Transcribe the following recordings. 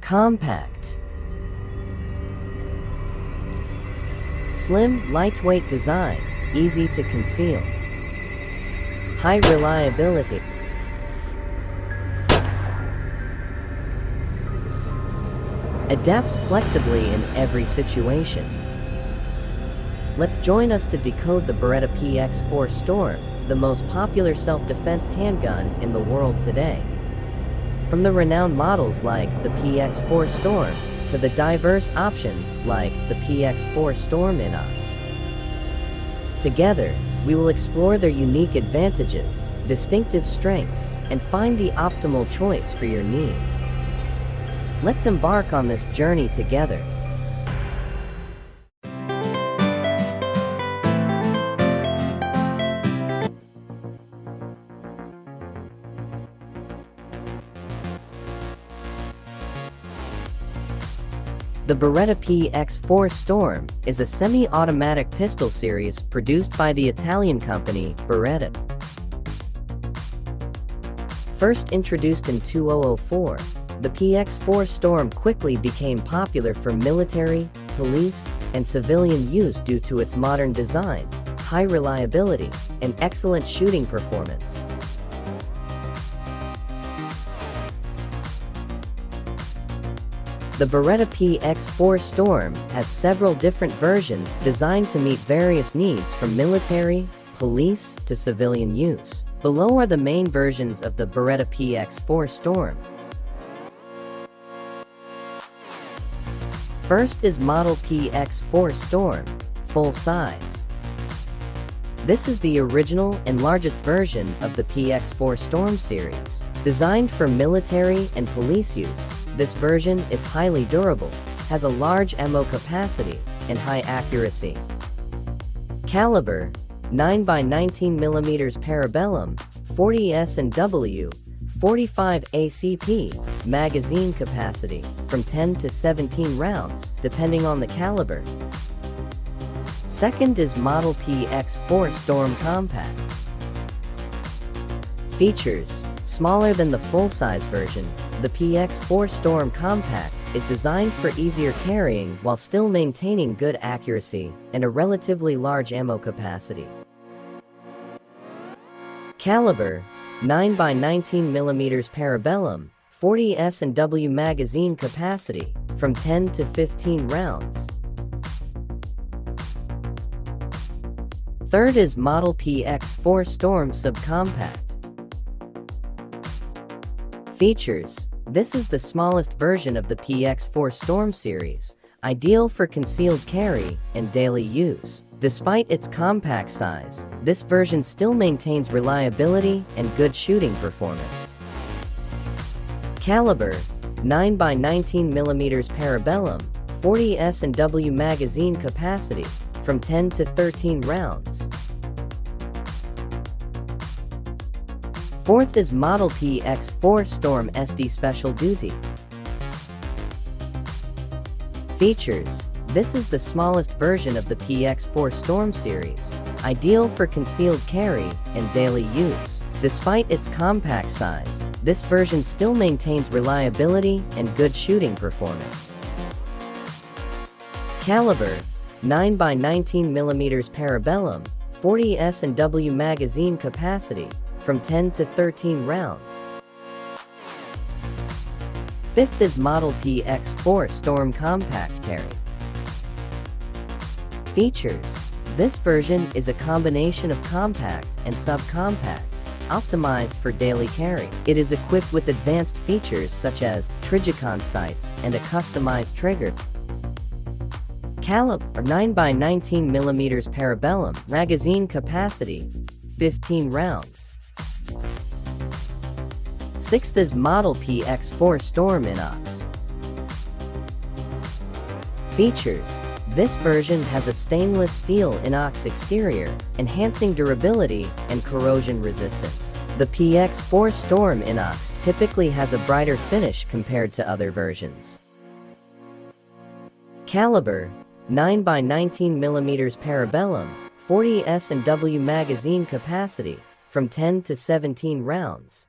Compact. Slim, lightweight design, easy to conceal. High reliability. Adapts flexibly in every situation. Let's join us to decode the Beretta PX4 Storm, the most popular self-defense handgun in the world today. From the renowned models like the PX4 Storm to the diverse options like the PX4 Storm Inox. Together, we will explore their unique advantages, distinctive strengths, and find the optimal choice for your needs. Let's embark on this journey together. The Beretta PX4 Storm is a semi-automatic pistol series produced by the Italian company Beretta. First introduced in 2004, the PX4 Storm quickly became popular for military, police, and civilian use due to its modern design, high reliability, and excellent shooting performance. The Beretta PX4 Storm has several different versions designed to meet various needs from military, police, to civilian use. Below are the main versions of the Beretta PX4 Storm. First is Model PX4 Storm, full size. This is the original and largest version of the PX4 Storm series. Designed for military and police use, this version is highly durable, has a large ammo capacity, and high accuracy. Caliber: 9x19mm Parabellum, 40 S&W, 45 ACP. Magazine capacity: from 10 to 17 rounds, depending on the caliber. Second is Model PX4 Storm Compact. Features: smaller than the full-size version, the PX4 Storm Compact is designed for easier carrying while still maintaining good accuracy and a relatively large ammo capacity. Caliber: 9x19mm Parabellum, 40 S&W. Magazine capacity: from 10 to 15 rounds. Third is Model PX4 Storm Subcompact. Features: this is the smallest version of the PX4 Storm series, ideal for concealed carry and daily use. Despite its compact size, this version still maintains reliability and good shooting performance. Caliber: 9x19mm Parabellum, 40 S&W. Magazine capacity: from 10 to 13 rounds. Fourth is Model PX4 Storm SD Special Duty. Features: this is the smallest version of the PX4 Storm series, ideal for concealed carry and daily use. Despite its compact size, this version still maintains reliability and good shooting performance. Caliber: 9x19mm Parabellum, 40 S&W. Magazine capacity: from 10 to 13 rounds. Fifth is Model PX4 Storm Compact Carry. Features: this version is a combination of compact and subcompact, optimized for daily carry. It is equipped with advanced features such as Trijicon sights and a customized trigger. Caliber: 9x19mm Parabellum, magazine capacity: 15 rounds. Sixth is Model PX4 Storm Inox. Features: this version has a stainless steel inox exterior, enhancing durability and corrosion resistance. The PX4 Storm Inox typically has a brighter finish compared to other versions. Caliber: 9x19mm Parabellum, 40 S&W. Magazine capacity: from 10 to 17 rounds.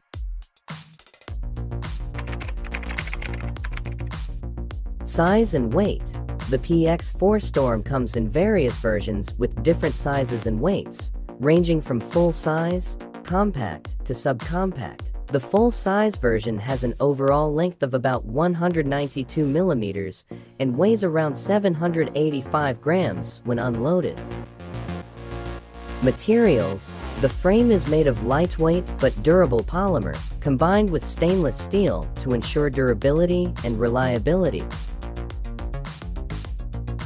Size and weight. The PX4 Storm comes in various versions with different sizes and weights, ranging from full-size, compact, to subcompact. The full-size version has an overall length of about 192 millimeters and weighs around 785 grams when unloaded. Materials. The frame is made of lightweight but durable polymer, combined with stainless steel to ensure durability and reliability.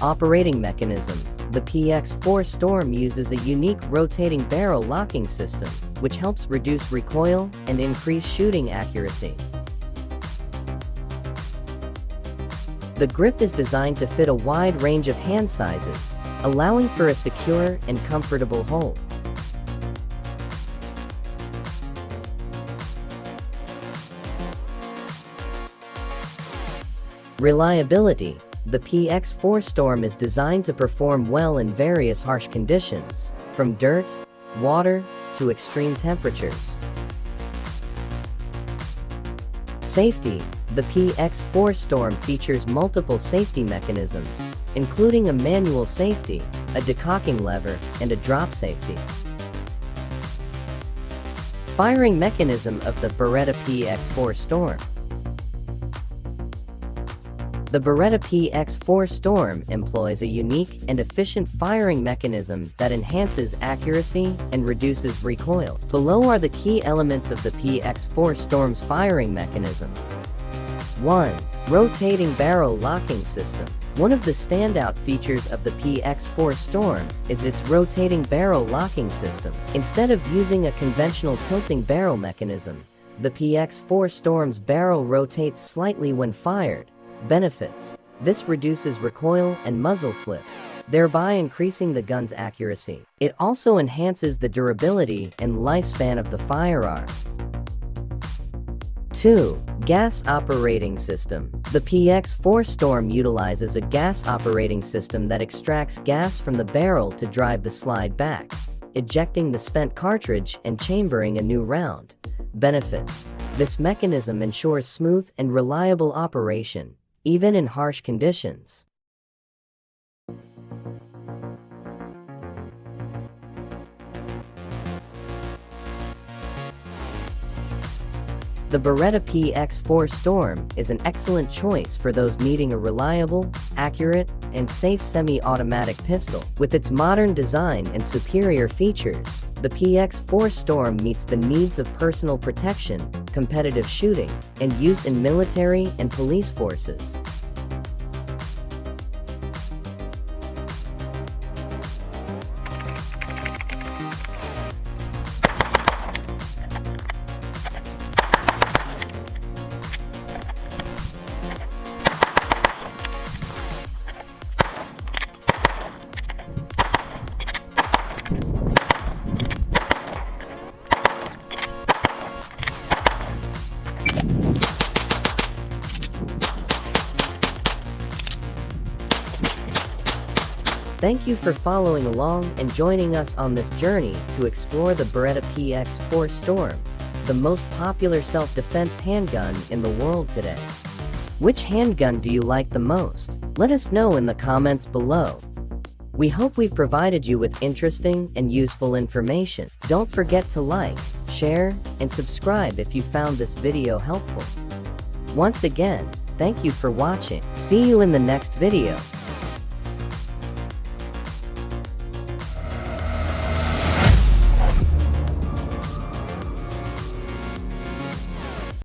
Operating mechanism. The PX4 Storm uses a unique rotating barrel locking system, which helps reduce recoil and increase shooting accuracy. The grip is designed to fit a wide range of hand sizes, allowing for a secure and comfortable hold. Reliability. The PX4 Storm is designed to perform well in various harsh conditions, from dirt, water, to extreme temperatures. Safety. The PX4 Storm features multiple safety mechanisms, including a manual safety, a decocking lever, and a drop safety. Firing mechanism of the Beretta PX4 Storm. The Beretta PX4 Storm employs a unique and efficient firing mechanism that enhances accuracy and reduces recoil. Below are the key elements of the PX4 Storm's firing mechanism. 1. Rotating barrel locking system. One of the standout features of the PX4 Storm is its rotating barrel locking system. Instead of using a conventional tilting barrel mechanism, the PX4 Storm's barrel rotates slightly when fired. Benefits. This reduces recoil and muzzle flip, thereby increasing the gun's accuracy. It also enhances the durability and lifespan of the firearm. 2. Gas operating system. The PX4 Storm utilizes a gas operating system that extracts gas from the barrel to drive the slide back, ejecting the spent cartridge and chambering a new round. Benefits. This mechanism ensures smooth and reliable operation, even in harsh conditions. The Beretta PX4 Storm is an excellent choice for those needing a reliable, accurate, and safe semi-automatic pistol. With its modern design and superior features, the PX4 Storm meets the needs of personal protection, competitive shooting, and use in military and police forces. Thank you for following along and joining us on this journey to explore the Beretta PX4 Storm, the most popular self-defense handgun in the world today. Which handgun do you like the most? Let us know in the comments below. We hope we've provided you with interesting and useful information. Don't forget to like, share, and subscribe if you found this video helpful. Once again, thank you for watching. See you in the next video.